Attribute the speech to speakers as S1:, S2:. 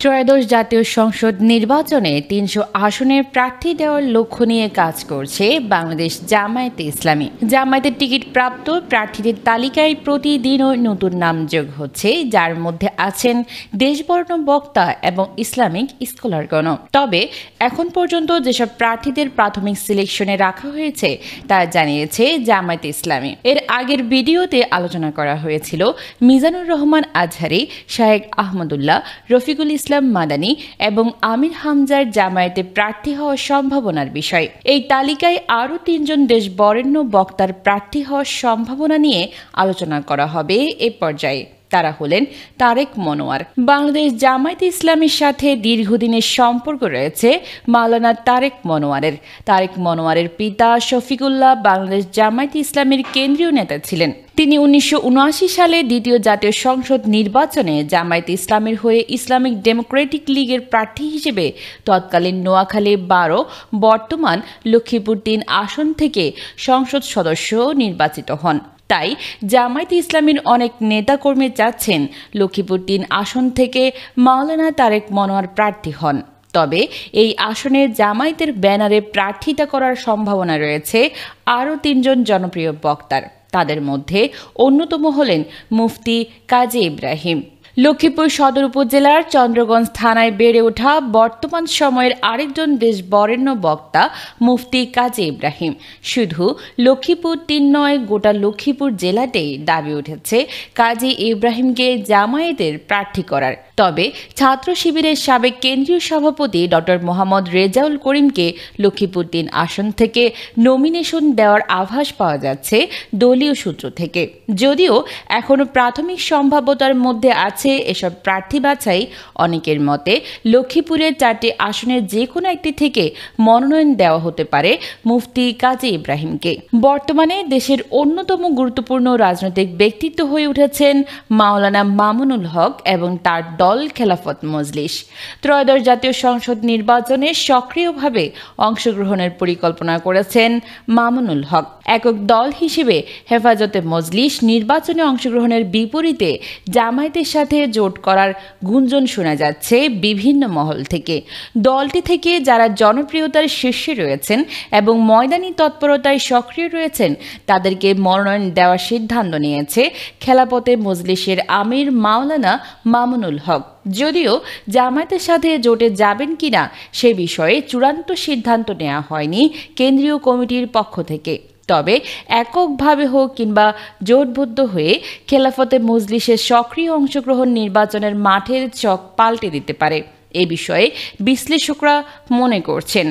S1: ত্রয়োদশ জাতীয় সংসদ নির্বাচনে ৩০০ আসনের প্রার্থী দেওয়ার লক্ষ্য নিয়ে কাজ করছে বাংলাদেশ জামায়াতে ইসলামী। জামায়াতের টিকিট প্রাপ্ত প্রার্থীদের তালিকায় প্রতিদিনও নতুন নাম যোগ হচ্ছে, যার মধ্যে আছেন দেশবরেণ্য বক্তা এবং ইসলামিক স্কলারগণ। তবে এখন পর্যন্ত যেসব প্রার্থীদের প্রাথমিক সিলেকশনে রাখা হয়েছে তা জানিয়েছে জামায়াতে ইসলামী। এর আগের ভিডিওতে আলোচনা করা হয়েছিল মিজানুর রহমান আজহারি, শাহেক আহমদুল্লাহ, রফিকুল ইসলাম মাদানী এবং আমির হামজার জামায়াতে প্রার্থী হওয়ার সম্ভাবনার বিষয়। এই তালিকায় আরও ৩ জন দেশ বরেণ্য বক্তার প্রার্থী হওয়ার সম্ভাবনা নিয়ে আলোচনা করা হবে এ পর্যায়ে। তারা হলেন তারেক মনোয়ার। বাংলাদেশ জামায়াতে ইসলামীর সাথে দীর্ঘদিনের সম্পর্ক রয়েছে মাওলানা তারেক মনোয়ারের। তারেক মনোয়ারের পিতা শফিকুল্লাহ বাংলাদেশ জামায়াতে ইসলামীর কেন্দ্রীয় নেতা ছিলেন। তিনি ১৯৭৯ সালে দ্বিতীয় জাতীয় সংসদ নির্বাচনে জামায়াতে ইসলামীর হয়ে ইসলামিক ডেমোক্রেটিক লীগের প্রার্থী হিসেবে তৎকালীন নোয়াখালী ১২, বর্তমান লক্ষ্মীপুর ৩ আসন থেকে সংসদ সদস্য নির্বাচিত হন। তাই জামায়াতে ইসলামীর অনেক নেতাকর্মী চাচ্ছেন লক্ষ্মীপুর ৩ আসন থেকে মাওলানা তারেক মনোয়ার প্রার্থী হন। তবে এই আসনে জামায়াতের ব্যানারে প্রার্থিতা করার সম্ভাবনা রয়েছে আরও ৩ জন জনপ্রিয় বক্তার। তাদের মধ্যে অন্যতম হলেন মুফতি কাজী ইব্রাহিম। লক্ষ্মীপুর সদর উপজেলার চন্দ্রগঞ্জ থানায় বেড়ে ওঠা বর্তমান সময়ের আরেকজন দেশ বরেণ্য বক্তা মুফতি কাজী ইব্রাহিম। শুধু লক্ষ্মীপুর ৩ নয়, গোটা লক্ষ্মীপুর জেলাতেই দাবি উঠেছে কাজী ইব্রাহিমকে জামায়াতের প্রার্থী করার। তবে ছাত্র শিবিরের সাবেক কেন্দ্রীয় সভাপতি ডক্টর মোহাম্মদ রেজাউল করিমকে লক্ষ্মীপুর ৩ আসন থেকে নমিনেশন দেওয়ার আভাস পাওয়া যাচ্ছে দলীয় সূত্র থেকে। যদিও এখনও প্রাথমিক সম্ভাব্যতার মধ্যে আছে এসব প্রার্থী বাছাই, অনেকের মতে লক্ষ্মীপুরের 4টি আসনের যে কোনো একটি থেকে মনোনয়ন দেওয়া হতে পারে মুফতি কাজী ইব্রাহিমকে। বর্তমানে দেশের অন্যতম গুরুত্বপূর্ণ রাজনৈতিক ব্যক্তিত্ব হয়ে উঠেছেন মাওলানা মামুনুল হক এবং তার দল খেলাফত মজলিস। ত্রয়োদশ জাতীয় সংসদ নির্বাচনে সক্রিয়ভাবে অংশগ্রহণের পরিকল্পনা করেছেন মামুনুল হক। একক দল হিসেবে হেফাজতে মজলিস নির্বাচনে অংশগ্রহণের বিপরীতে জামায়াতের সাথে জোট করার গুঞ্জন শোনা যাচ্ছে বিভিন্ন মহল থেকে। দলটি থেকে যারা জনপ্রিয়তার শীর্ষে রয়েছেন এবং ময়দানি তৎপরতায় সক্রিয় রয়েছেন তাদেরকে মনোনয়ন দেওয়ার সিদ্ধান্ত নিয়েছে খেলাফতে মজলিসের আমির মাওলানা মামুনুল হক। যদিও জামায়াতের সাথে জোটে যাবেন কিনা সে বিষয়ে চূড়ান্ত সিদ্ধান্ত নেওয়া হয়নি কেন্দ্রীয় কমিটির পক্ষ থেকে। তবে এককভাবে হোক কিংবা জোটবদ্ধ হয়ে খেলাফতে মজলিসের সক্রিয় অংশগ্রহণ নির্বাচনের মাঠের চক পাল্টে দিতে পারে, এ বিষয়ে বিশ্লেষকরা মনে করছেন।